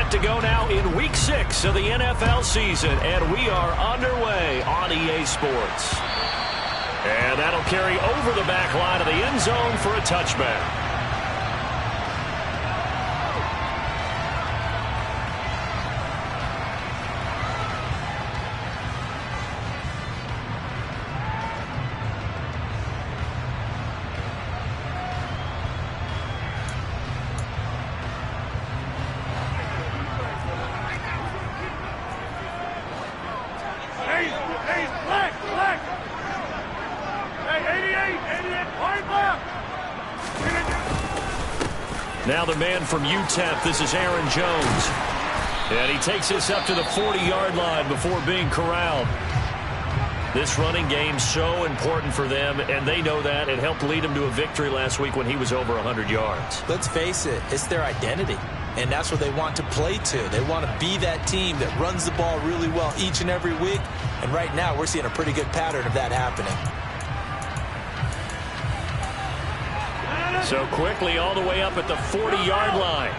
set to go now in Week 6 of the NFL season, and we are underway on EA Sports. And that'll carry over the back line of the end zone for a touchback. Now the man from UTEP, this is Aaron Jones. And he takes this up to the 40-yard line before being corralled. This running game so important for them, and they know that. It helped lead them to a victory last week when he was over 100 yards. Let's face it, it's their identity, and that's what they want to play to. They want to be that team that runs the ball really well each and every week, and right now we're seeing a pretty good pattern of that happening. So quickly all the way up at the 40-yard line.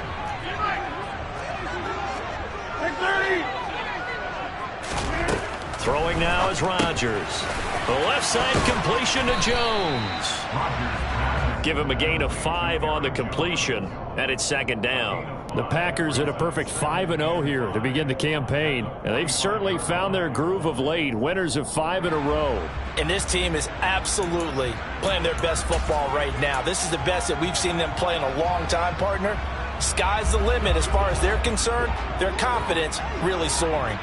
Throwing now is Rodgers. The left side completion to Jones. Give him a gain of 5 on the completion, and it's second down. The Packers at a perfect 5-0 here to begin the campaign. And they've certainly found their groove of late. Winners of 5 in a row. And this team is absolutely playing their best football right now. This is the best that we've seen them play in a long time, partner. Sky's the limit as far as they're concerned. Their confidence really soaring.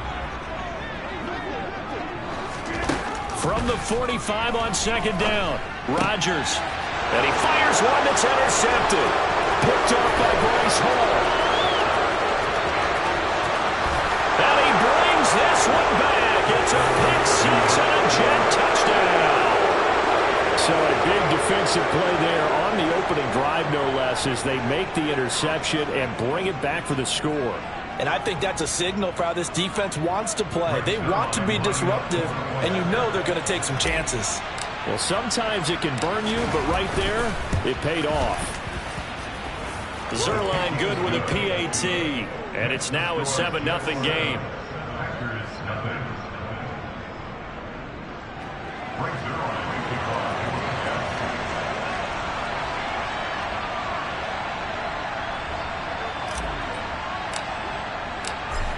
From the 45 on second down, Rodgers. And he fires one that's intercepted. Picked off by Bryce Hall. And he brings this one back. It's a pick six and a jet touchdown. So a big defensive play there on the opening drive, no less, as they make the interception and bring it back for the score. And I think that's a signal for how this defense wants to play. They want to be disruptive, and you know they're going to take some chances. Well, sometimes it can burn you, but right there, it paid off. Zerline good with a PAT, and it's now a 7-0 game.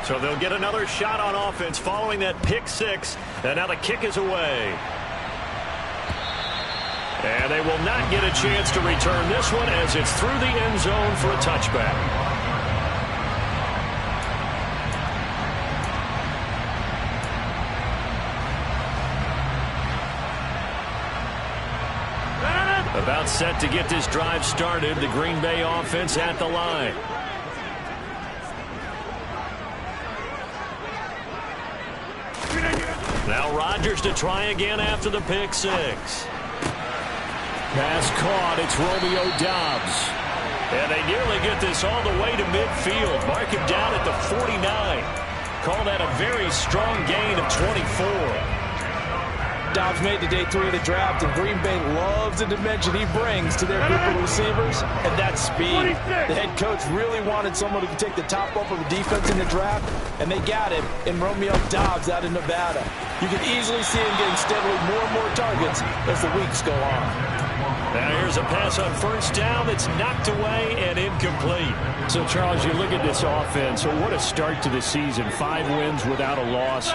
So they'll get another shot on offense following that pick six, and now the kick is away. And they will not get a chance to return this one as it's through the end zone for a touchback. About set to get this drive started, the Green Bay offense at the line. Now Rodgers to try again after the pick six. Pass caught. It's Romeo Doubs. And they nearly get this all the way to midfield. Mark him down at the 49. Call that a very strong gain of 24. Doubs made the day 3 of the draft, and Green Bay loves the dimension he brings to their group of receivers, and that's speed. The head coach really wanted someone who could take the top off of the defense in the draft, and they got him in Romeo Doubs out of Nevada. You can easily see him getting steadily more and more targets as the weeks go on. Now here's a pass on first down that's knocked away and incomplete. So, Charles, you look at this offense, what a start to the season. 5 wins without a loss.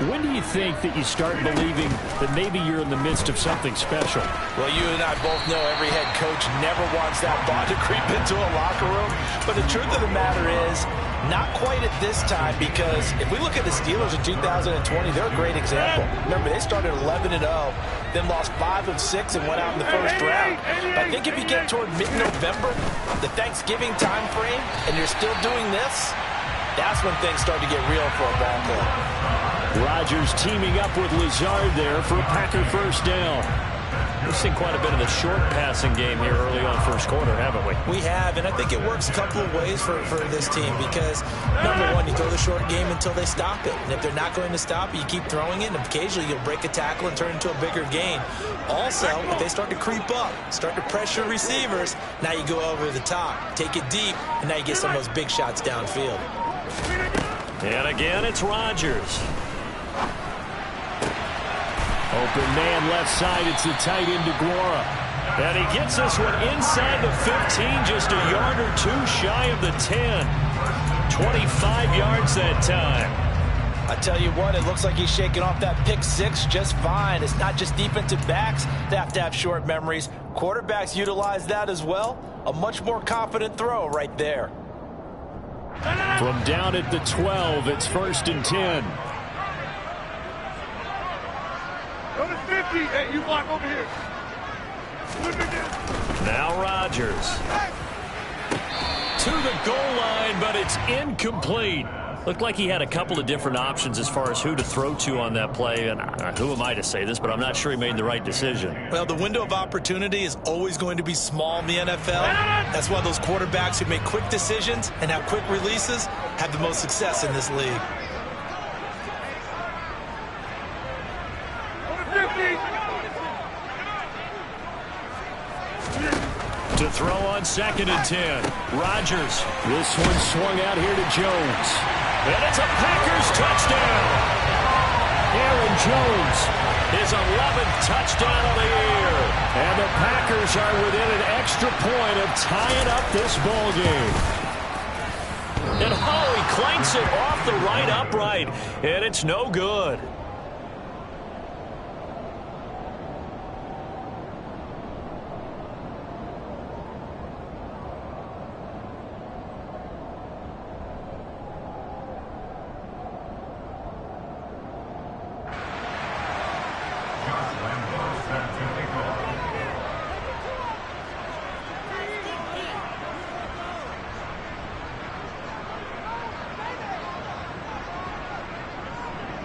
When do you think that you start believing that maybe you're in the midst of something special? Well, you and I both know every head coach never wants that thought to creep into a locker room. But the truth of the matter is, not quite at this time, because if we look at the Steelers in 2020, they're a great example. Remember, they started 11-0, then lost 5 of 6 and went out in the first round. But I think if you get toward mid-November, the Thanksgiving time frame, and you're still doing this, that's when things start to get real for a ball club. Rodgers teaming up with Lazard there for a Packer first down. We've seen quite a bit of the short passing game here early on first quarter, haven't we? We have, and I think it works a couple of ways for this team because, number one, you throw the short game until they stop it. And if they're not going to stop it, you keep throwing it, and occasionally you'll break a tackle and turn it into a bigger gain. Also, if they start to creep up, start to pressure receivers, now you go over the top, take it deep, and now you get some of those big shots downfield. And again, it's Rodgers. Open man left side. It's the tight end, DeGuara. And he gets this one inside the 15, just a yard or two shy of the 10. 25 yards that time. I tell you what, it looks like he's shaking off that pick six just fine. It's not just defensive backs that have to have short memories. Quarterbacks utilize that as well. A much more confident throw right there. From down at the 12, it's 1st and 10. Go to 50. Hey, you block over here. Now Rodgers. To the goal line, but it's incomplete. Looked like he had a couple of different options as far as who to throw to on that play. And who am I to say this, but I'm not sure he made the right decision. Well, the window of opportunity is always going to be small in the NFL. That's why those quarterbacks who make quick decisions and have quick releases have the most success in this league. To throw on 2nd and 10. Rodgers. This one swung out here to Jones. And it's a Packers touchdown. Aaron Jones. His 11th touchdown of the year. And the Packers are within an extra point of tying up this ball game. And he clanks it off the right upright. And it's no good.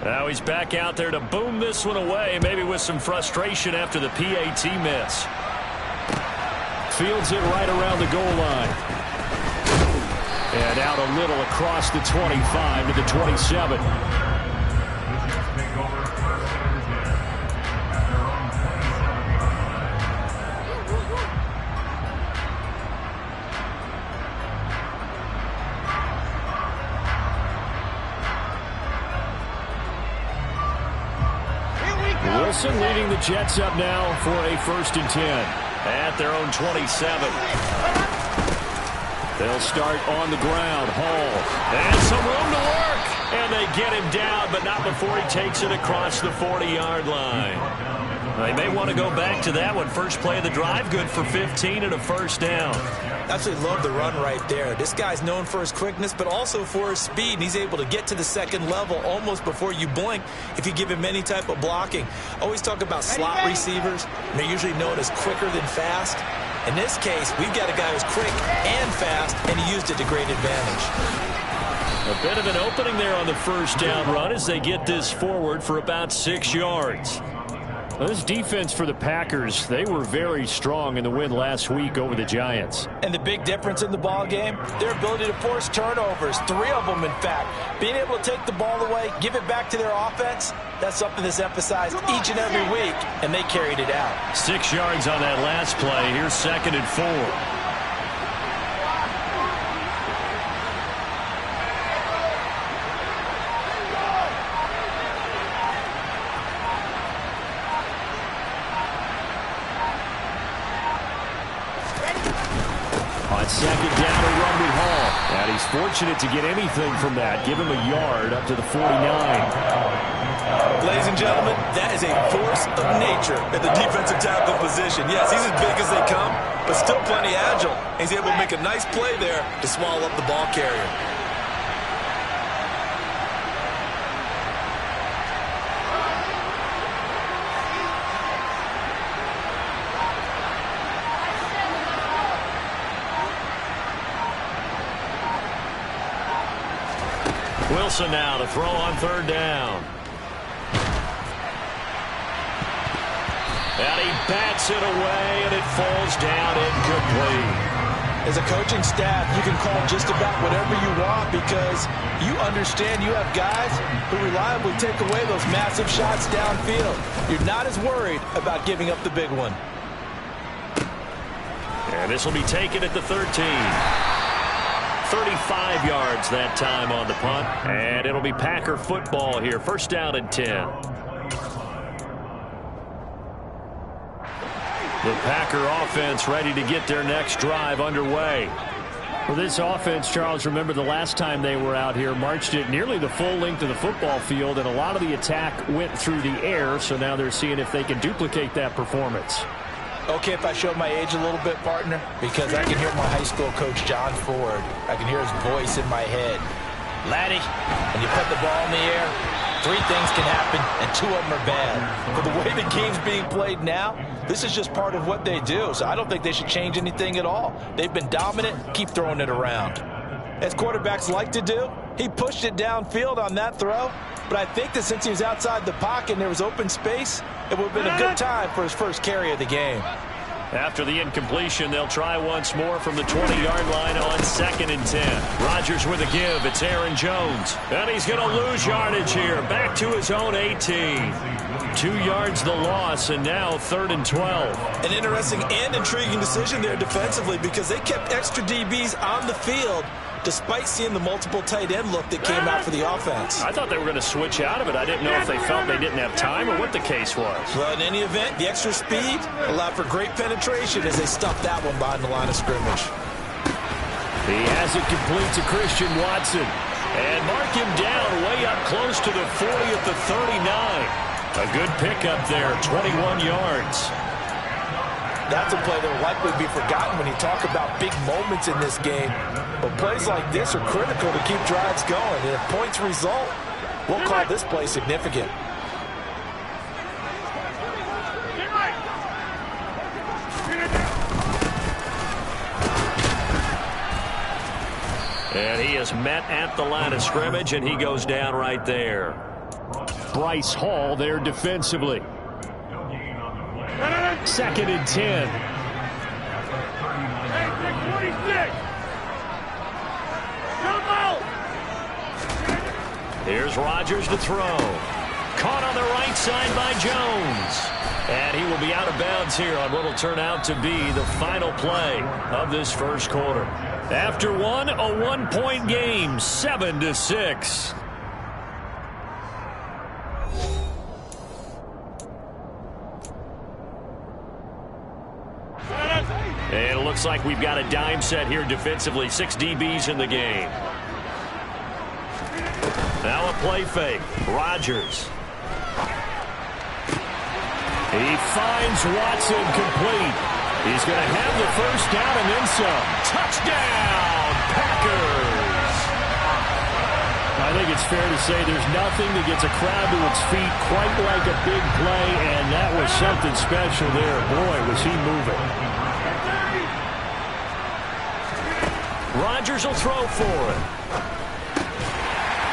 Now he's back out there to boom this one away, maybe with some frustration after the PAT miss. Fields it right around the goal line. And out a little across the 25 to the 27. Wilson leading the Jets up now for a 1st and 10. At their own 27. They'll start on the ground. Hall. And some room to work. And they get him down, but not before he takes it across the 40-yard line. They may want to go back to that one. First play of the drive, good for 15 and a 1st down. Absolutely love the run right there. This guy's known for his quickness, but also for his speed. And he's able to get to the 2nd level almost before you blink if you give him any type of blocking. Always talk about slot receivers, and they're usually known as quicker than fast. In this case, we've got a guy who's quick and fast, and he used it to great advantage. A bit of an opening there on the 1st down run as they get this forward for about 6 yards. Well, this defense for the Packers, they were very strong in the win last week over the Giants. And the big difference in the ball game, their ability to force turnovers, 3 of them in fact. Being able to take the ball away, give it back to their offense, that's something that's emphasized each and every week, and they carried it out. 6 yards on that last play. Here's 2nd and 4. On 2nd down, a run with Hall. And he's fortunate to get anything from that. Give him a yard up to the 49. Ladies and gentlemen, that is a force of nature at the defensive tackle position. Yes, he's as big as they come, but still plenty agile. He's able to make a nice play there to swallow up the ball carrier. Wilson now to throw on 3rd down. And he bats it away, and it falls down incomplete. As a coaching staff, you can call just about whatever you want because you understand you have guys who reliably take away those massive shots downfield. You're not as worried about giving up the big one. And this will be taken at the 13. 35 yards that time on the punt. And it'll be Packer football here. First down and 10. The Packer offense ready to get their next drive underway. For this offense, Charles, remember the last time they were out here, marched it nearly the full length of the football field, and a lot of the attack went through the air, so now they're seeing if they can duplicate that performance. Okay, if I show my age a little bit, partner, because I can hear my high school coach, John Ford. I can hear his voice in my head. Laddie, when you put the ball in the air, 3 things can happen, and 2 of them are bad. But the way the game's being played now, this is just part of what they do, so I don't think they should change anything at all. They've been dominant. Keep throwing it around. As quarterbacks like to do, he pushed it downfield on that throw, but I think that since he was outside the pocket and there was open space, it would have been a good time for his first carry of the game. After the incompletion, they'll try once more from the 20-yard line on 2nd and 10. Rodgers with a give. It's Aaron Jones. And he's going to lose yardage here. Back to his own 18. 2 yards the loss, and now 3rd and 12. An interesting and intriguing decision there defensively because they kept extra DBs on the field despite seeing the multiple tight end look that came out for the offense. I thought they were going to switch out of it. I didn't know if they felt they didn't have time or what the case was. Well, in any event, the extra speed allowed for great penetration as they stuffed that one behind the line of scrimmage. He has it complete to Christian Watson. And mark him down way up close to the 40 at the 39. A good pickup there, 21 yards. That's a play that will likely be forgotten when you talk about big moments in this game. But plays like this are critical to keep drives going. And if points result, we'll call this play significant. And he is met at the line of scrimmage, and he goes down right there. Bryce Hall there defensively. 2nd and 10. Here's Rodgers to throw. Caught on the right side by Jones. And he will be out of bounds here on what will turn out to be the final play of this first quarter. After one, a 1-point game, 7-6. And it looks like we've got a dime set here defensively. 6 DBs in the game. Now a play fake. Rodgers. He finds Watson complete. He's going to have the first down and then some. Touchdown, Packers! I think it's fair to say there's nothing that gets a crowd to its feet quite like a big play, and that was something special there. Boy, was he moving. Rodgers will throw for it.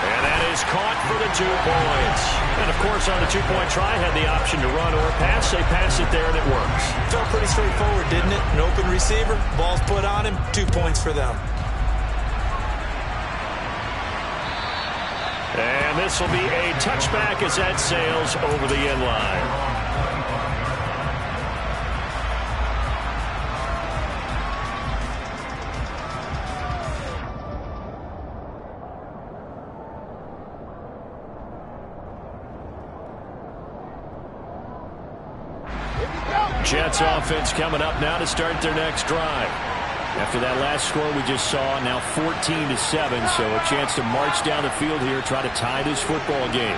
And that is caught for the 2 points. And, of course, on the 2-point try, had the option to run or pass. They pass it there, and it works. Felt pretty straightforward, didn't it? An open receiver, ball's put on him, 2 points for them. And this will be a touchback as that sails over the end line. Jets offense coming up now to start their next drive. After that last score we just saw, now 14-7, so a chance to march down the field here, try to tie this football game.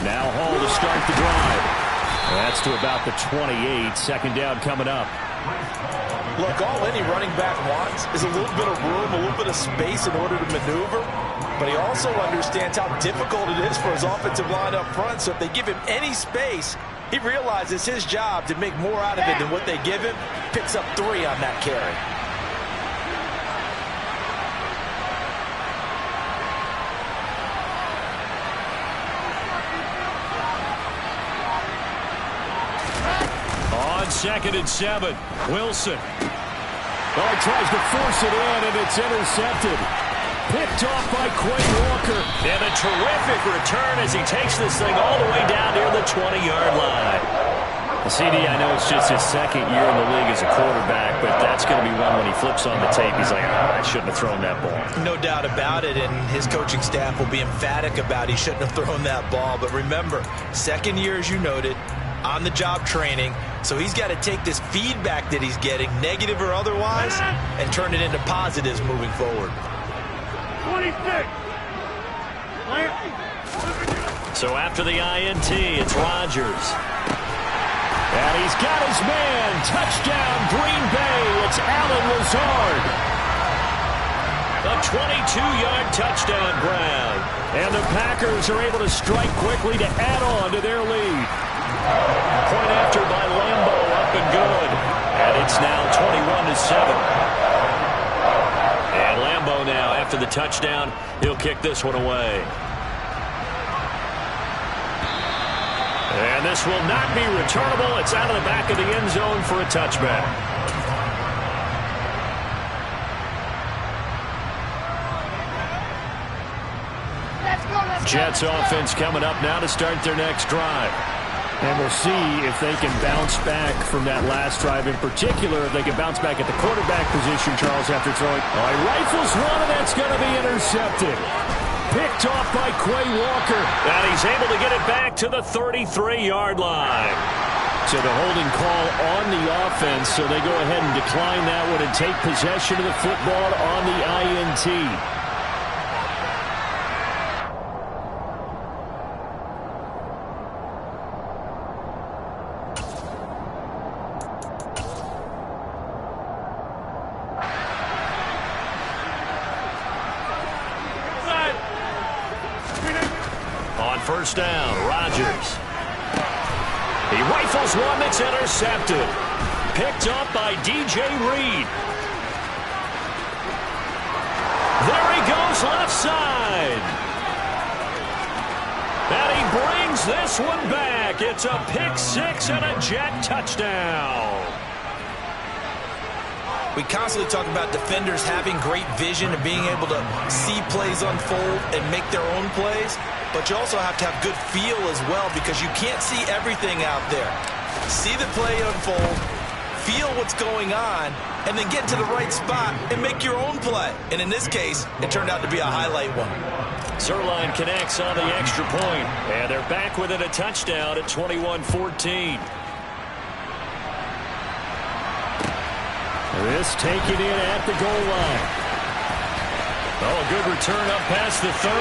Now Hall to start the drive. That's to about the 28. 2nd down coming up. Look, all any running back wants is a little bit of room, a little bit of space in order to maneuver. But he also understands how difficult it is for his offensive line up front. So if they give him any space, he realizes his job to make more out of it than what they give him. Picks up 3 on that carry. on 2nd and 7. Wilson. Oh, he tries to force it in, and it's intercepted. Picked off by Quay Walker. And a terrific return as he takes this thing all the way down near the 20-yard line. CD, I know it's just his 2nd year in the league as a quarterback, but that's going to be one when he flips on the tape. He's like, I shouldn't have thrown that ball. No doubt about it, and his coaching staff will be emphatic about he shouldn't have thrown that ball. But remember, 2nd year, as you noted, on-the-job training, so he's got to take this feedback that he's getting, negative or otherwise, and turn it into positives moving forward. 26. So after the INT, it's Rodgers. And he's got his man. Touchdown, Green Bay. It's Allen Lazard. A 22-yard touchdown grab. And the Packers are able to strike quickly to add on to their lead. Point after by Lambo, up and good. And it's now 21-7. And Lambo now, after the touchdown, he'll kick this one away. And this will not be returnable. It's out of the back of the end zone for a touchback. Jets offense coming up now to start their next drive. And we'll see if they can bounce back from that last drive in particular. If they can bounce back at the quarterback position, Charles, after throwing. Oh, he rifles one, and that's going to be intercepted. Picked off by Quay Walker. And he's able to get it back to the 33-yard line. So the holding call on the offense, so they go ahead and decline that one and take possession of the football on the INT. First down, Rodgers. He rifles one that's intercepted. Picked up by DJ Reed. There he goes left side. And he brings this one back. It's a pick six and a Jet touchdown. We constantly talk about defenders having great vision and being able to see plays unfold and make their own plays. But you also have to have good feel as well because you can't see everything out there. See the play unfold, feel what's going on, and then get to the right spot and make your own play. And in this case, it turned out to be a highlight one. Zerline connects on the extra point, and they're back with it, a touchdown at 21-14. This taken in at the goal line. Oh, a good return up past the 30.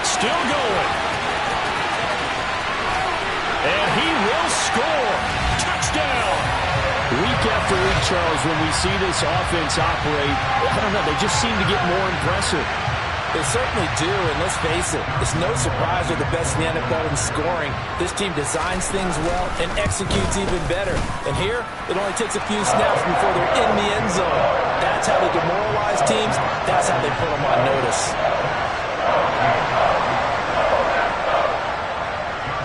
Still going. And he will score. Touchdown. Week after week, Charles, when we see this offense operate, I don't know, they just seem to get more impressive. They certainly do, and let's face it, it's no surprise they're the best in the NFL in scoring. This team designs things well and executes even better. And here, it only takes a few snaps before they're in the end zone. That's how they demoralize teams. That's how they put them on notice.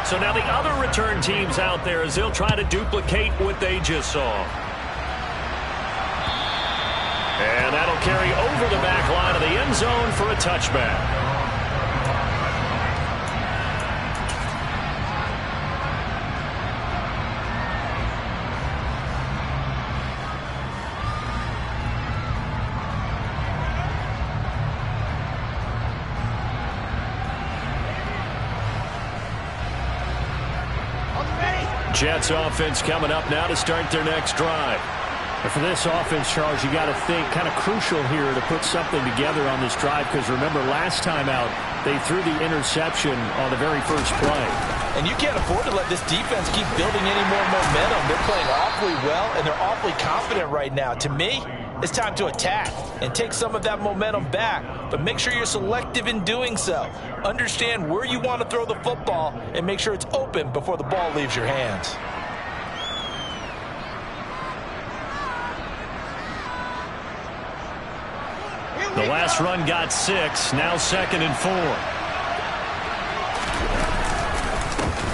So now the other return teams out there as they'll try to duplicate what they just saw. And that'll carry over the back line of the end zone for a touchback. Jets offense coming up now to start their next drive. And for this offense, Charles, you got to think kind of crucial here to put something together on this drive because remember last time out they threw the interception on the very first play. And you can't afford to let this defense keep building any more momentum. They're playing awfully well and they're awfully confident right now. To me, it's time to attack and take some of that momentum back. But make sure you're selective in doing so. Understand where you want to throw the football and make sure it's open before the ball leaves your hands. The last run got 6, now 2nd and 4.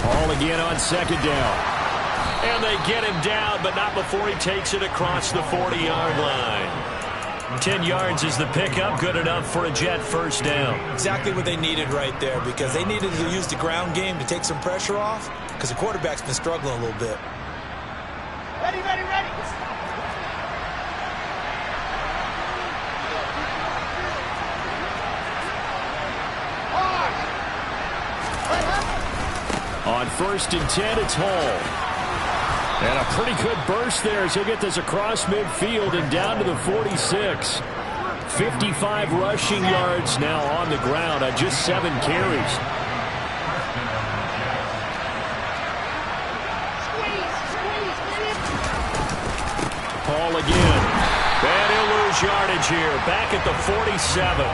Ball again on 2nd down. And they get him down, but not before he takes it across the 40-yard line. 10 yards is the pickup, good enough for a Jet first down. Exactly what they needed right there, because they needed to use the ground game to take some pressure off, because the quarterback's been struggling a little bit. Ready, ready, ready. On 1st and 10, it's Hall. And a pretty good burst there as he'll get this across midfield and down to the 46. 55 rushing yards now on the ground on just 7 carries. Hall again. And he'll lose yardage here. Back at the 47.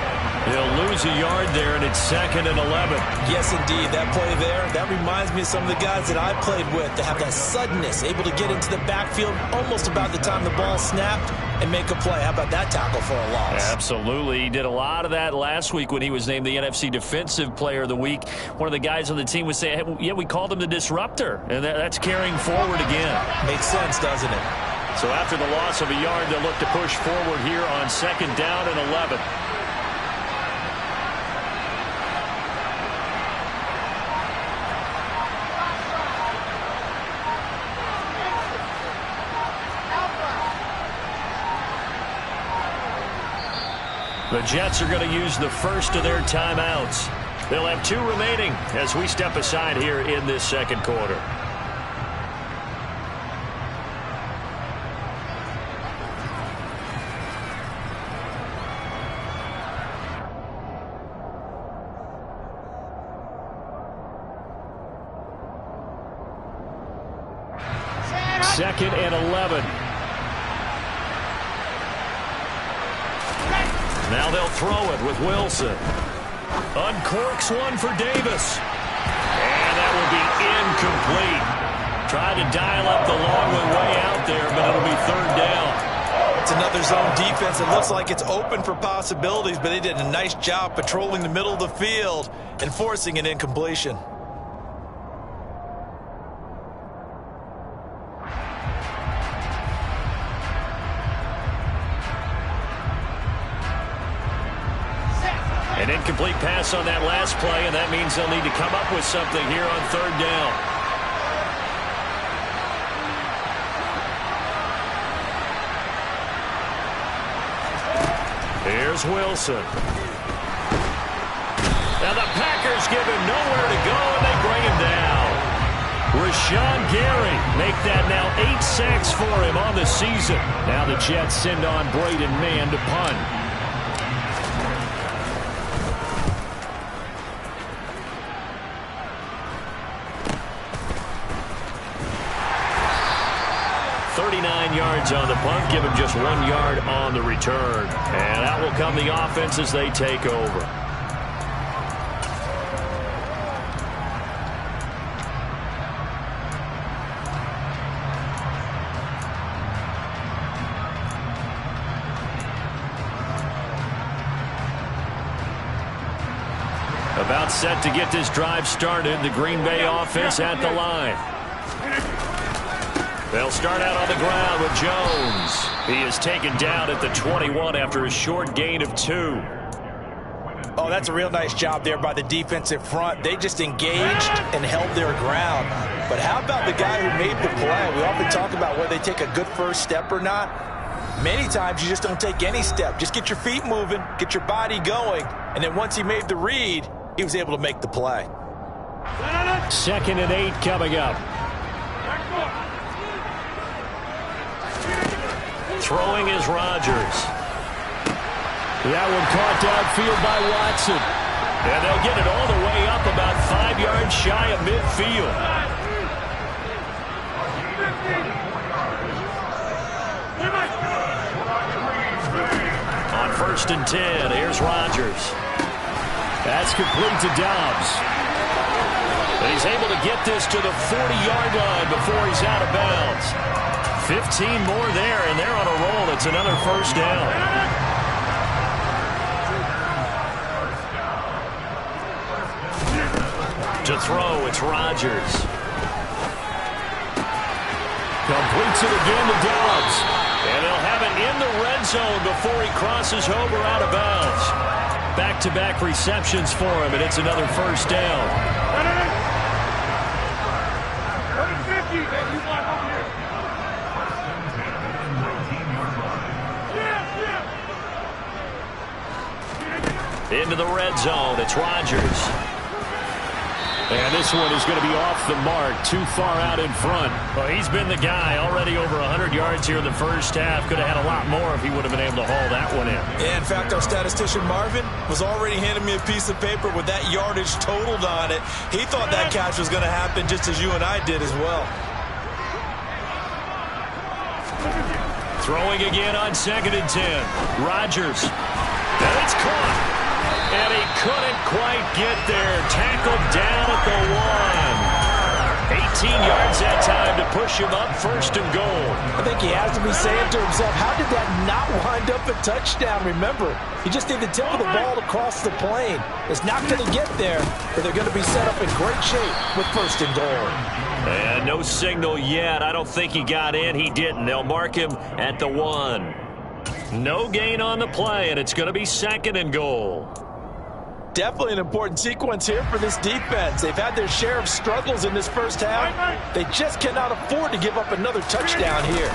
He'll lose a yard there, and it's 2nd and 11. Yes, indeed. That play there, that reminds me of some of the guys that I played with to have that suddenness, able to get into the backfield almost about the time the ball snapped and make a play. How about that tackle for a loss? Absolutely. He did a lot of that last week when he was named the NFC Defensive Player of the Week. One of the guys on the team was saying, hey, yeah, we called him the disruptor, and that's carrying forward again. Makes sense, doesn't it? So after the loss of a yard, they'll look to push forward here on 2nd down and 11. The Jets are going to use the first of their timeouts. They'll have 2 remaining as we step aside here in this second quarter. Second and 11. Now they'll throw it with Wilson. Uncorks one for Davis. And that will be incomplete. Tried to dial up the long way out there, but it'll be 3rd down. It's another zone defense. It looks like it's open for possibilities, but they did a nice job patrolling the middle of the field and forcing an incompletion. An incomplete pass on that last play, and that means they'll need to come up with something here on 3rd down. Here's Wilson. Now the Packers give him nowhere to go, and they bring him down. Rashawn Gary make that now 8 sacks for him on the season. Now the Jets send on Braden Mann to punt. Yards on the punt, give him just 1 yard on the return. And out will come the offense as they take over. About set to get this drive started. The Green Bay offense at the line. They'll start out on the ground with Jones. He is taken down at the 21 after a short gain of 2. Oh, that's a real nice job there by the defensive front. They just engaged and held their ground. But how about the guy who made the play? We often talk about whether they take a good first step or not. Many times you just don't take any step. Just get your feet moving, get your body going, and then once he made the read, he was able to make the play. 2nd and 8 coming up. Throwing is Rodgers. That one caught downfield by Watson. And they'll get it all the way up about 5 yards shy of midfield. On 1st and 10, here's Rodgers. That's complete to Dobbs. And he's able to get this to the 40-yard line before he's out of bounds. 15 more there, and they're on a roll. It's another first down. To throw, it's Rodgers. Completes it again to Dobbs. And they'll have it in the red zone before he crosses over out of bounds. Back-to-back receptions for him, and it's another first down. Into the red zone, it's Rodgers. And this one is going to be off the mark, too far out in front. Well, he's been the guy, already over 100 yards here in the first half. Could have had a lot more if he would have been able to haul that one in. Yeah, in fact, our statistician Marvin was already handing me a piece of paper with that yardage totaled on it. He thought that catch was going to happen just as you and I did as well. Throwing again on 2nd and 10. Rodgers. And it's caught. And he couldn't quite get there. Tackled down at the 1. 18 yards that time to push him up 1st and goal. I think he has to be saying to himself, how did that not wind up a touchdown? Remember, he just need the tip of the ball to cross the plane. It's not going to get there, but they're going to be set up in great shape with 1st and goal. And no signal yet. I don't think he got in. He didn't. They'll mark him at the 1. No gain on the play, and it's going to be 2nd and goal. Definitely an important sequence here for this defense. They've had their share of struggles in this first half. They just cannot afford to give up another touchdown here.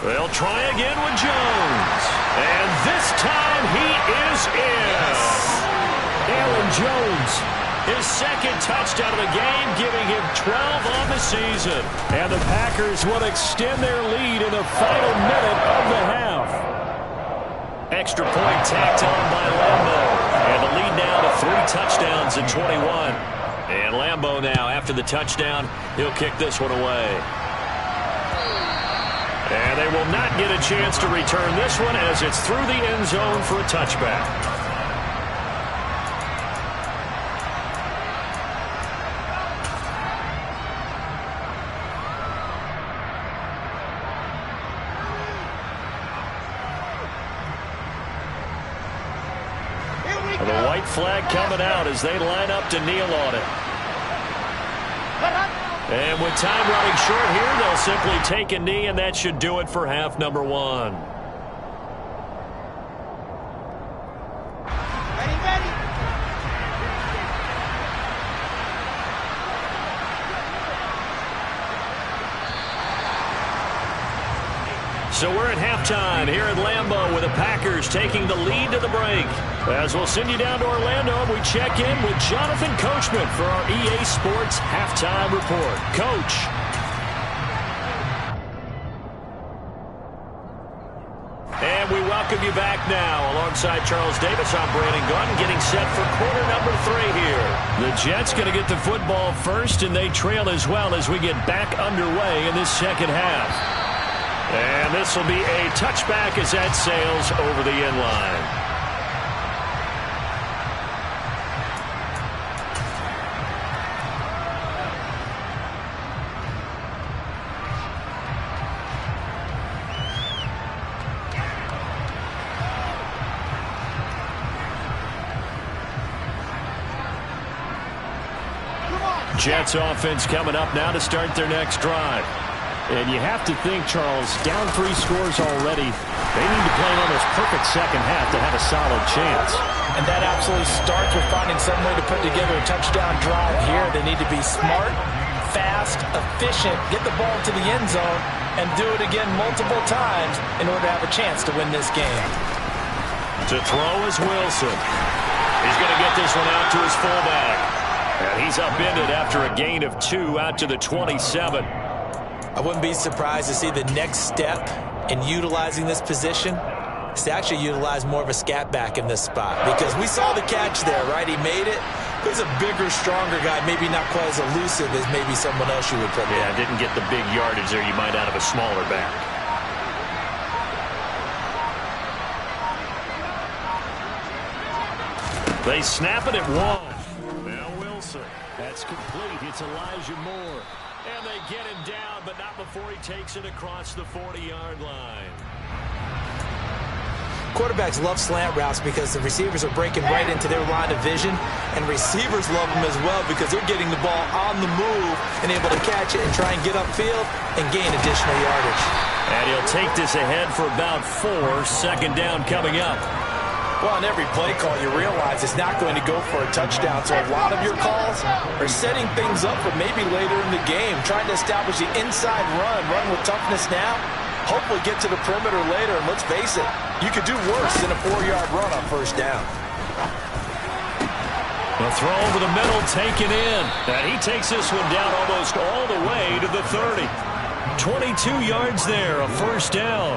They'll try again with Jones. And this time he is in. Yes. Aaron Jones. His 2nd touchdown of the game, giving him 12 on the season. And the Packers will extend their lead in the final minute of the half. Extra point tacked on by Lambeau. And the lead now to 3 touchdowns in 21. And Lambeau now, after the touchdown, he'll kick this one away. And they will not get a chance to return this one as it's through the end zone for a touchback. The white flag coming out as they line up to kneel on it. And with time running short here, they'll simply take a knee, and that should do it for half number 1. So we're at halftime here at Lambeau with the Packers taking the lead to the break. As we'll send you down to Orlando, we check in with Jonathan Coachman for our EA Sports Halftime Report. Coach. And we welcome you back now. Alongside Charles Davis, I'm Brandon Gunn, getting set for quarter number 3 here. The Jets going to get the football first, and they trail as well as we get back underway in this second half. And this will be a touchback as that sails over the end line. Jets offense coming up now to start their next drive. And you have to think, Charles, down 3 scores already. They need to play an almost perfect second half to have a solid chance. And that absolutely starts with finding some way to put together a touchdown drive here. They need to be smart, fast, efficient, get the ball to the end zone, and do it again multiple times in order to have a chance to win this game. To throw is Wilson. He's going to get this one out to his fullback. And he's upended after a gain of 2 out to the 27. I wouldn't be surprised to see the next step in utilizing this position is to actually utilize more of a scat back in this spot, because we saw the catch there, right? He made it. He's a bigger, stronger guy, maybe not quite as elusive as maybe someone else you would put there. Yeah, didn't get the big yardage there you might out of a smaller back. They snap it at 1. Now Wilson. That's complete. It's Elijah Moore. And they get him down, but not before he takes it across the 40-yard line. quarterbacks love slant routes because the receivers are breaking right into their line of vision, and receivers love them as well because they're getting the ball on the move and able to catch it and try and get upfield and gain additional yardage. And he'll take this ahead for about 4. Second down coming up. Well, on every play call, you realize it's not going to go for a touchdown, so a lot of your calls are setting things up for maybe later in the game, trying to establish the inside run with toughness now, hopefully get to the perimeter later, and let's face it, you could do worse than a 4-yard run on first down. The throw over the middle, taken in, and he takes this one down almost all the way to the 30. 22 yards there, a first down.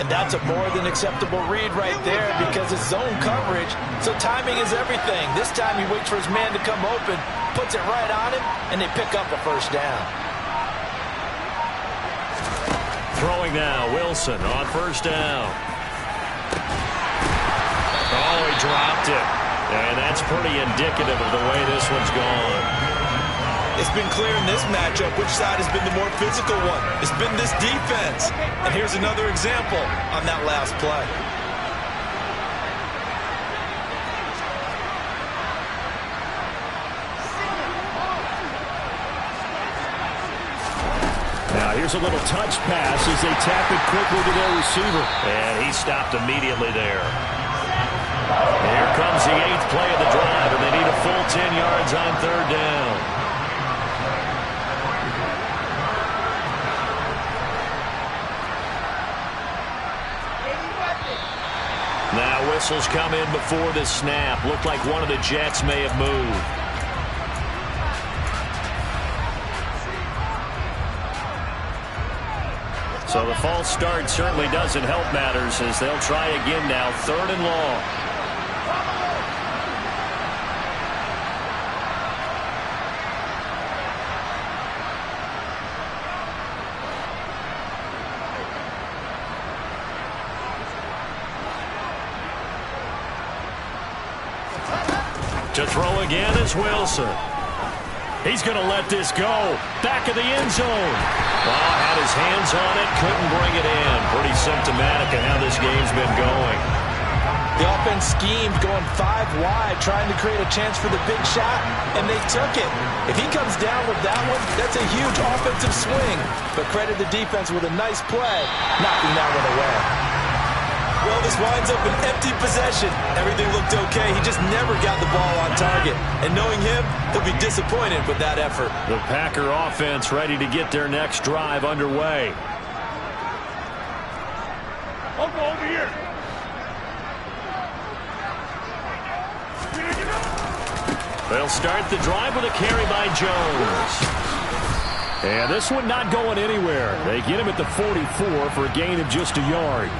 And that's a more than acceptable read right there because it's zone coverage, so timing is everything. This time he waits for his man to come open, puts it right on him, and they pick up a first down. Throwing now, Wilson on first down. Oh, he dropped it. And that's pretty indicative of the way this one's gone. It's been clear in this matchup which side has been the more physical one. It's been this defense. And here's another example on that last play. Now here's a little touch pass as they tap it quickly to their receiver. And he stopped immediately there. Here comes the 8th play of the drive, and they need a full 10 yards on third down. Now whistles come in before the snap. Looked like one of the Jets may have moved. So the false start certainly doesn't help matters as they'll try again now, 3rd and long. To throw again is Wilson. He's going to let this go. Back of the end zone. Oh, had his hands on it, couldn't bring it in. Pretty symptomatic of how this game's been going. The offense schemed going 5 wide, trying to create a chance for the big shot, and they took it. If he comes down with that one, that's a huge offensive swing. But credit the defense with a nice play, knocking that one away. Well, this winds up an empty possession. Everything looked okay. He just never got the ball on target. And knowing him, he'll be disappointed with that effort. The Packer offense ready to get their next drive underway. I'll go over here. They'll start the drive with a carry by Jones. And this one not going anywhere. They get him at the 44 for a gain of just a yard.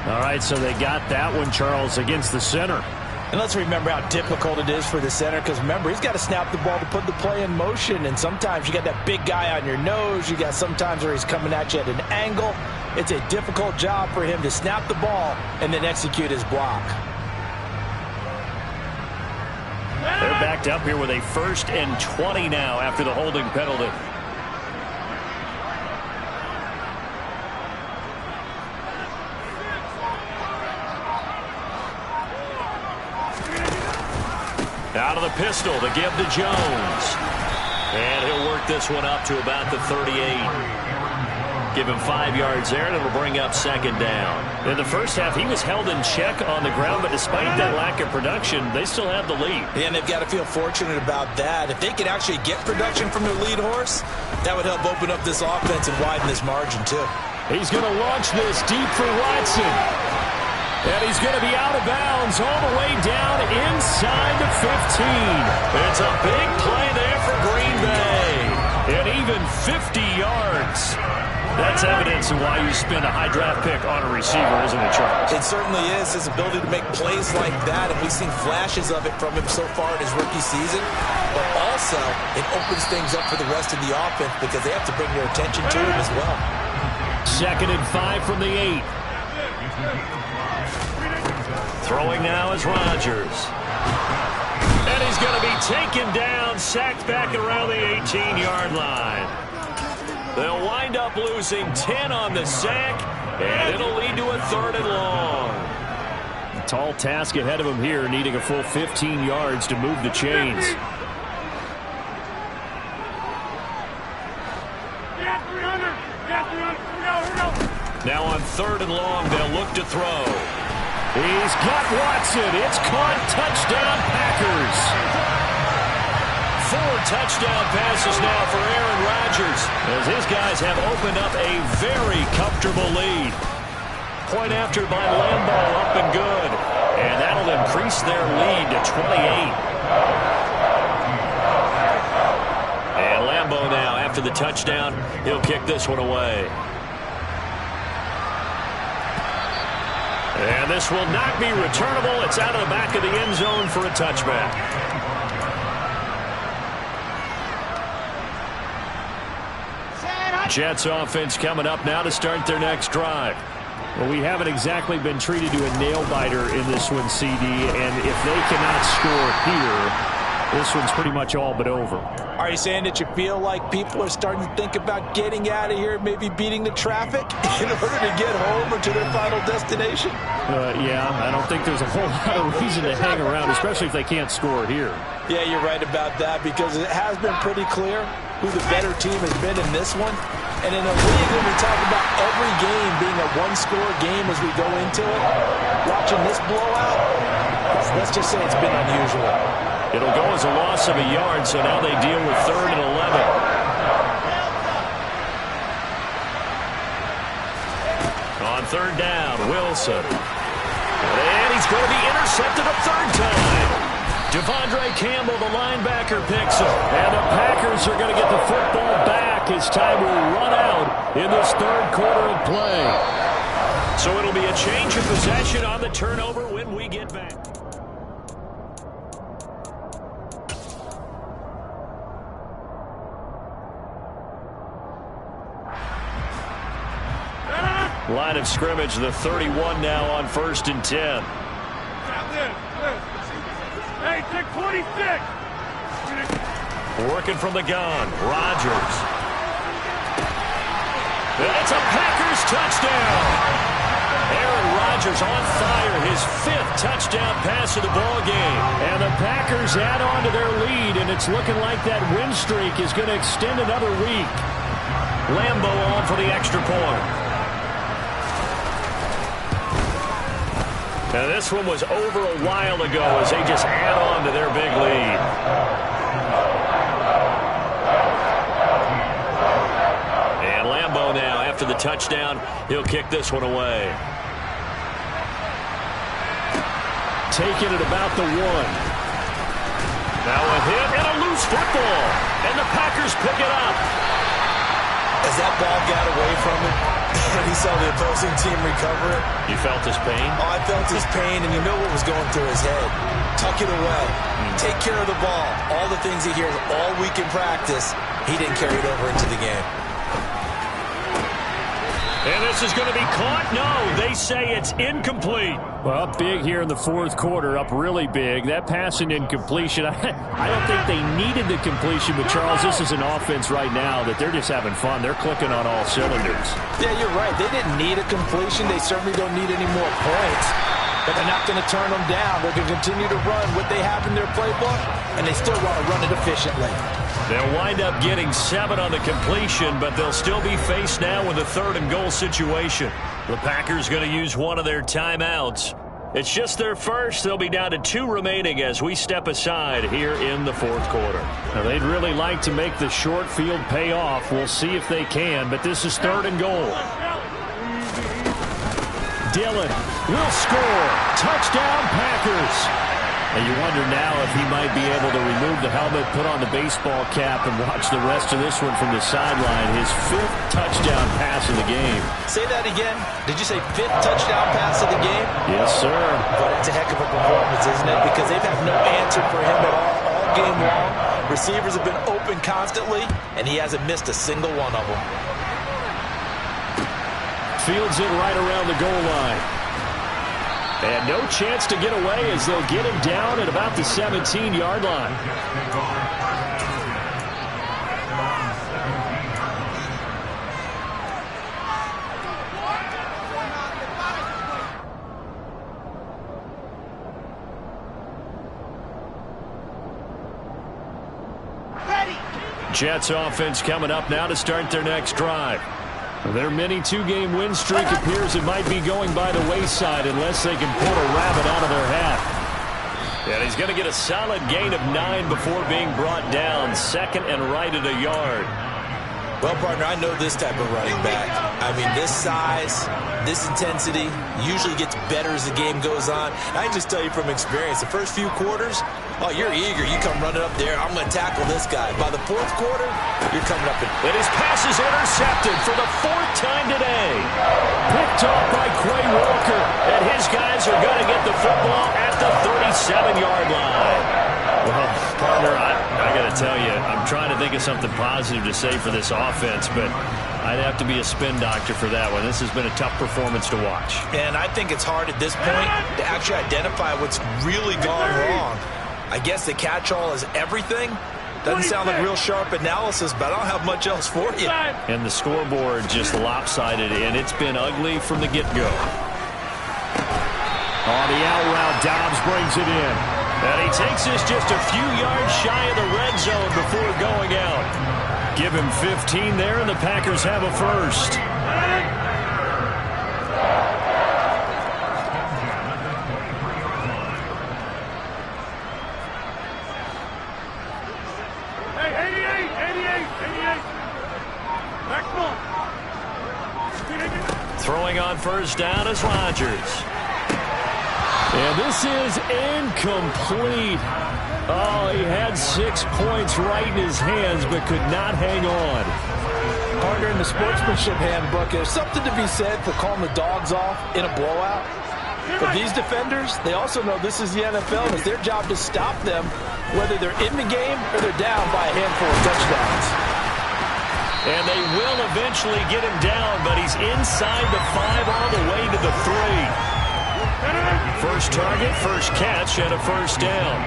All right, so they got that one, Charles, against the center. And let's remember how difficult it is for the center because, remember, he's got to snap the ball to put the play in motion. And sometimes you got that big guy on your nose. You got sometimes where he's coming at you at an angle. It's a difficult job for him to snap the ball and then execute his block. They're backed up here with a 1st and 20 now after the holding penalty. Out of the pistol, the give to Jones. And he'll work this one up to about the 38. Give him 5 yards there, and it'll bring up 2nd down. In the first half, he was held in check on the ground, but despite that lack of production, they still have the lead. And they've got to feel fortunate about that. If they could actually get production from their lead horse, that would help open up this offense and widen this margin, too. He's going to launch this deep for Watson. And he's going to be out of bounds all the way down inside the 15. It's a big play there for Green Bay. And even 50 yards. That's evidence of why you spend a high draft pick on a receiver, isn't it, Charles? It certainly is, his ability to make plays like that, and we've seen flashes of it from him so far in his rookie season. But also, it opens things up for the rest of the offense because they have to bring their attention to him as well. 2nd and 5 from the 8. Throwing now is Rodgers. And he's going to be taken down, sacked back around the 18-yard line. They'll wind up losing 10 on the sack, and it'll lead to a 3rd and long. A tall task ahead of him here, needing a full 15 yards to move the chains. Now on 3rd and long, they'll look to throw. He's got Watson. It's caught. Touchdown, Packers. 4 touchdown passes now for Aaron Rodgers, as his guys have opened up a very comfortable lead. Point after by Lambo, up and good. And that'll increase their lead to 28. And Lambo now, after the touchdown, he'll kick this one away. And this will not be returnable. It's out of the back of the end zone for a touchback. Jets offense coming up now to start their next drive. Well, we haven't exactly been treated to a nail-biter in this one, CD, and if they cannot score here, this one's pretty much all but over. Are you saying that you feel like people are starting to think about getting out of here, maybe beating the traffic in order to get home or to their final destination? Yeah, I don't think there's a whole lot of reason to hang around, especially if they can't score here. Yeah, you're right about that, because it has been pretty clear who the better team has been in this one. And in a league when we talk about every game being a one-score game as we go into it, watching this blowout, let's just say it's been unusual. It'll go as a loss of a yard, so now they deal with 3rd and 11. On 3rd down, Wilson. And he's going to be intercepted a 3rd time. Devondre Campbell, the linebacker, picks him. And the Packers are going to get the football back as time will run out in this 3rd quarter of play. So it'll be a change of possession on the turnover when we get back. Line of scrimmage, the 31 now on 1st and 10. Hey, take 26. Working from the gun, Rodgers. It's a Packers touchdown. Aaron Rodgers on fire, his 5th touchdown pass of the ball game. And the Packers add on to their lead, and it's looking like that win streak is going to extend another week. Lambo on for the extra point. Now this one was over a while ago as they just add on to their big lead. And Lambo now, after the touchdown, he'll kick this one away. Taking it about the 1. Now a hit and a loose football. And the Packers pick it up. As that ball got away from him, and he saw the opposing team recover it. You felt his pain? Oh, I felt his pain, and you know what was going through his head. Tuck it away. Take care of the ball. All the things he hears all week in practice, he didn't carry it over into the game. And this is going to be caught? No, they say it's incomplete. Well, up big here in the 4th quarter, up really big. That pass and incompletion, I don't think they needed the completion, but Charles, this is an offense right now that they're just having fun. They're clicking on all cylinders. Yeah, you're right. They didn't need a completion. They certainly don't need any more points. But they're not going to turn them down. They're going to continue to run what they have in their playbook, and they still want to run it efficiently. They'll wind up getting 7 on the completion, but they'll still be faced now with a 3rd and goal situation. The Packers going to use one of their timeouts. It's just their first. They'll be down to 2 remaining as we step aside here in the 4th quarter. Now, they'd really like to make the short field pay off. We'll see if they can, but this is 3rd and goal. Dillon will score. Touchdown, Packers. And you wonder now if he might be able to remove the helmet, put on the baseball cap, and watch the rest of this one from the sideline. His 5th touchdown pass of the game. Say that again. Did you say 5th touchdown pass of the game? Yes, sir. But it's a heck of a performance, isn't it? Because they've had no answer for him at all game long. Receivers have been open constantly, and he hasn't missed a single one of them. Fields it right around the goal line. And no chance to get away as they'll get him down at about the 17-yard line. Jets offense coming up now to start their next drive. Their mini two-game win streak appears it might be going by the wayside unless they can pull a rabbit out of their hat. And he's going to get a solid gain of 9 before being brought down. Second and right at a yard. Well, partner, I know this type of running back. I mean, this size, this intensity usually gets better as the game goes on. I can just tell you from experience, the first few quarters, oh, you're eager. You come running up there. I'm going to tackle this guy. By the fourth quarter, you're coming up. And his pass is intercepted for the 4th time today. Picked off by Quay Walker. And his guys are going to get the football at the 37-yard line. Well, partner, I got to tell you, I'm trying to think of something positive to say for this offense, but I'd have to be a spin doctor for that one. This has been a tough performance to watch. And I think it's hard at this point to actually identify what's really gone wrong. I guess the catch-all is everything. Doesn't sound like real sharp analysis, but I don't have much else for you. And the scoreboard just lopsided, and it's been ugly from the get-go. On the out route, Dobbs brings it in. And he takes this just a few yards shy of the red zone before going out. Give him 15 there, and the Packers have a first. Hey, 88. Back on. Throwing on first down is Rodgers. And this is incomplete. Oh, he had 6 points right in his hands, but could not hang on. Partner, in the sportsmanship handbook, there's something to be said for calling the dogs off in a blowout. But these defenders, they also know this is the NFL, and it's their job to stop them, whether they're in the game or they're down by a handful of touchdowns. And they will eventually get him down, but he's inside the 5 all the way to the 3. First target, first catch, and a first down.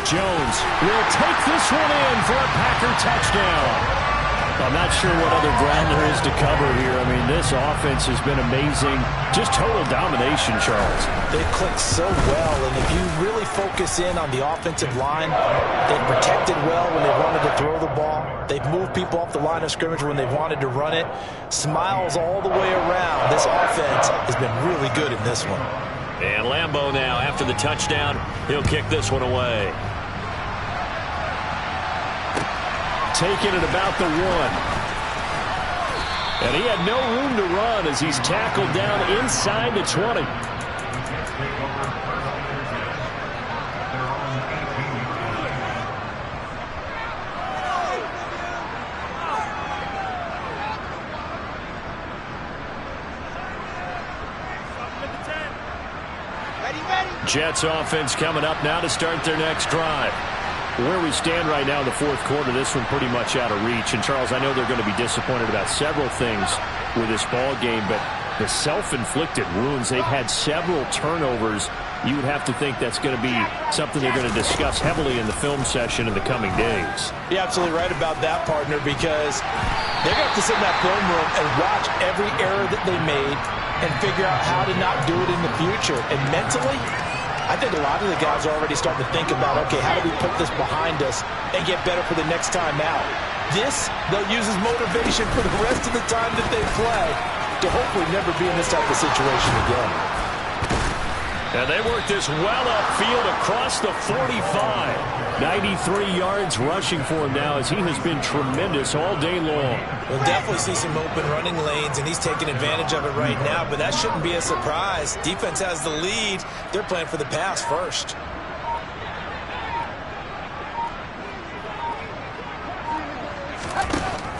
Jones will take this one in for a Packer touchdown. I'm not sure what other ground there is to cover here. I mean, this offense has been amazing. Just total domination, Charles. They've clicked so well, and if you really focus in on the offensive line, they've protected well when they wanted to throw the ball. They've moved people off the line of scrimmage when they wanted to run it. Smiles all the way around. This offense has been really good in this one. And Lambeau now, after the touchdown, he'll kick this one away. Taken at about the 1. And he had no room to run as he's tackled down inside the 20. Jets offense coming up now to start their next drive. Where we stand right now in the fourth quarter, this one pretty much out of reach. And, Charles, I know they're going to be disappointed about several things with this ball game, but the self-inflicted wounds, they've had several turnovers. You would have to think that's going to be something they're going to discuss heavily in the film session in the coming days. You're absolutely right about that, partner, because they're going to have to sit in that film room and watch every error that they made and figure out how to not do it in the future. And mentally, I think a lot of the guys are already starting to think about, okay, how do we put this behind us and get better for the next time out? This, they'll use as motivation for the rest of the time that they play to hopefully never be in this type of situation again. And they work this well upfield across the 45. 93 yards rushing for him now as he has been tremendous all day long. We'll definitely see some open running lanes, and he's taking advantage of it right now, but that shouldn't be a surprise. Defense has the lead. They're playing for the pass first.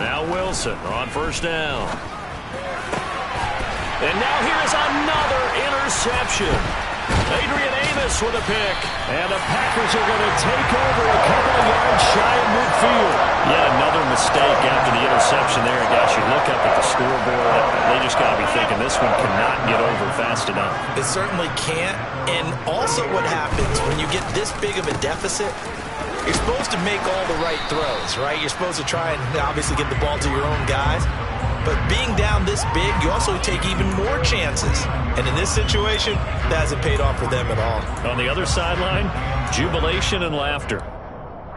Now Wilson on first down. And now here's another interception. Adrian Amos with a pick. And the Packers are going to take over a couple of yards shy of midfield. Yet another mistake after the interception there. Gosh, you look up at the scoreboard, they just got to be thinking this one cannot get over fast enough. It certainly can't. And also what happens when you get this big of a deficit, you're supposed to make all the right throws, right? You're supposed to try and obviously get the ball to your own guys. But being down this big, you also take even more chances. And in this situation, that hasn't paid off for them at all. On the other sideline, jubilation and laughter.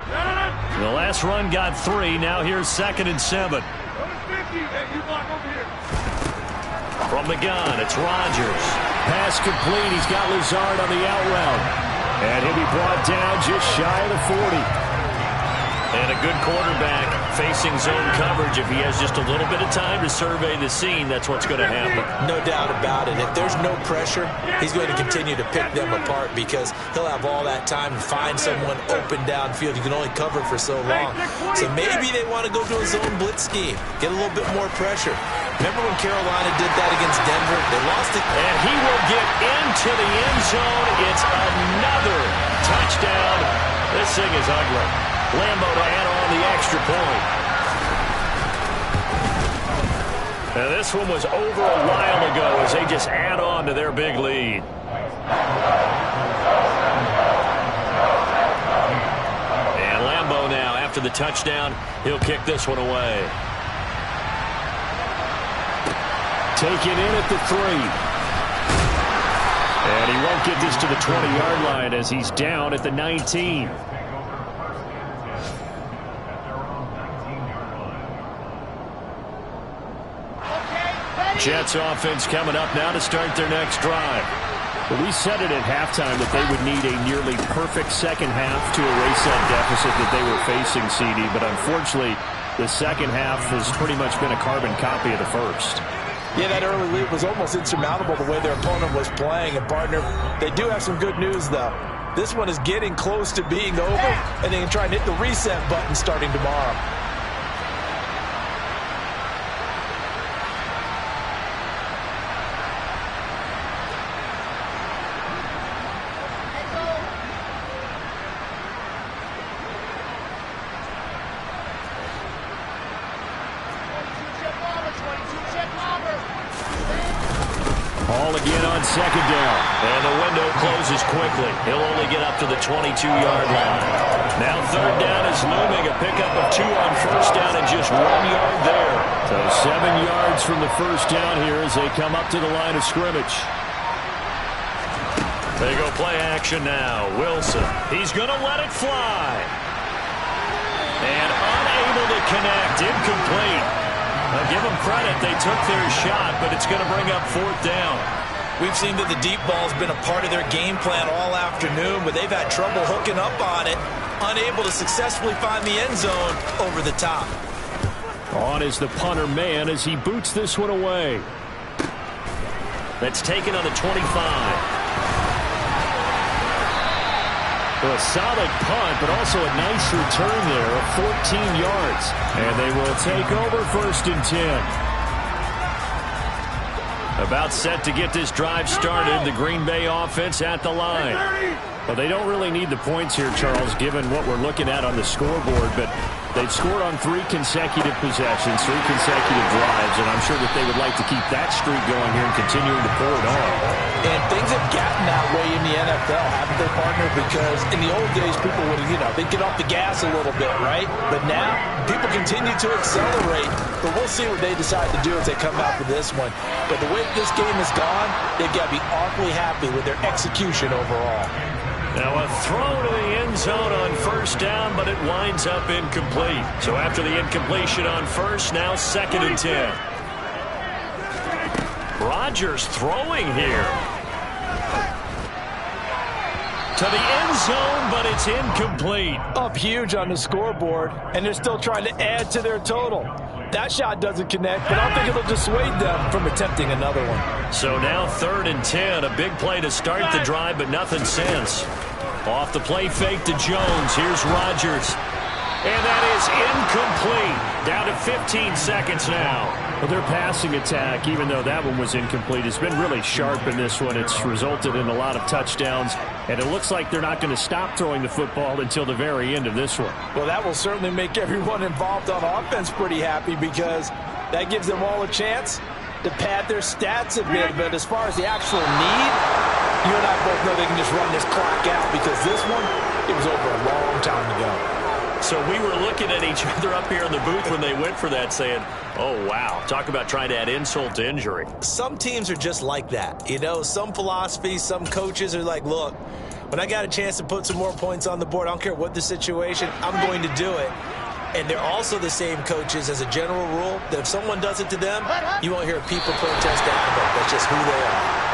The last run got 3. Now here's 2nd and 7. From the gun, it's Rodgers. Pass complete. He's got Lazard on the out route. And he'll be brought down just shy of the 40. And a good quarterback facing zone coverage. If he has just a little bit of time to survey the scene, that's what's going to happen. No doubt about it. If there's no pressure, he's going to continue to pick them apart because he'll have all that time to find someone open downfield. You can only cover for so long. So maybe they want to go to a zone blitz scheme, get a little bit more pressure. Remember when Carolina did that against Denver? They lost it. And he will get into the end zone. It's another touchdown. This thing is ugly. Lambo to add on the extra point. Now this one was over a while ago as they just add on to their big lead. And Lambo now, after the touchdown, he'll kick this one away. Taken in at the 3. And he won't get this to the 20-yard line as he's down at the 19. Jets offense coming up now to start their next drive. Well, we said it at halftime that they would need a nearly perfect second half to erase that deficit that they were facing, CD. But unfortunately, the second half has pretty much been a carbon copy of the first. Yeah, that early lead was almost insurmountable the way their opponent was playing. And, partner, they do have some good news, though. This one is getting close to being over, and they can try and hit the reset button starting tomorrow. Second down. And the window closes quickly. He'll only get up to the 22-yard line. Now 3rd down is looming. A pickup of 2 on 1st down and just 1 yard there. So 7 yards from the 1st down here as they come up to the line of scrimmage. They go play action now. Wilson. He's going to let it fly. And unable to connect. Incomplete. Now give them credit. They took their shot, but it's going to bring up 4th down. We've seen that the deep ball's been a part of their game plan all afternoon, but they've had trouble hooking up on it, unable to successfully find the end zone over the top. On is the punter man as he boots this one away. That's taken on the 25. So a solid punt, but also a nice return there of 14 yards. And they will take over 1st and 10. About set to get this drive started. The Green Bay offense at the line. Well, they don't really need the points here, Charles, given what we're looking at on the scoreboard. But they've scored on 3 consecutive possessions, 3 consecutive drives, and I'm sure that they would like to keep that streak going here and continuing to pour it on. And things have gotten that way in the NFL, haven't they, partner? Because in the old days, people would, they'd get off the gas a little bit, right? But now, people continue to accelerate. But we'll see what they decide to do as they come out for this one. But the way this game has gone, they've got to be awfully happy with their execution overall. Now a throw to the end zone on 1st down, but it winds up incomplete. So after the incompletion on 1st, now 2nd and 10. Rodgers throwing here. To the end zone, but it's incomplete. Up huge on the scoreboard, and they're still trying to add to their total. That shot doesn't connect, but I don't think it'll dissuade them from attempting another one. So now 3rd and 10. A big play to start the drive, but nothing since. Off the play fake to Jones. Here's Rodgers. And that is incomplete. Down to 15 seconds now. Well, their passing attack, even though that one was incomplete, has been really sharp in this one. It's resulted in a lot of touchdowns, and it looks like they're not going to stop throwing the football until the very end of this one. Well, that will certainly make everyone involved on offense pretty happy because that gives them all a chance to pad their stats a bit. But as far as the actual need, you and I both know they can just run this clock out because this one, it was over a long time ago. So we were looking at each other up here in the booth when they went for that saying, oh, wow, talk about trying to add insult to injury. Some teams are just like that. You know, some philosophies, some coaches are like, look, when I got a chance to put some more points on the board, I don't care what the situation, I'm going to do it. And they're also the same coaches as a general rule that if someone does it to them, you won't hear people protest out of it. That's just who they are.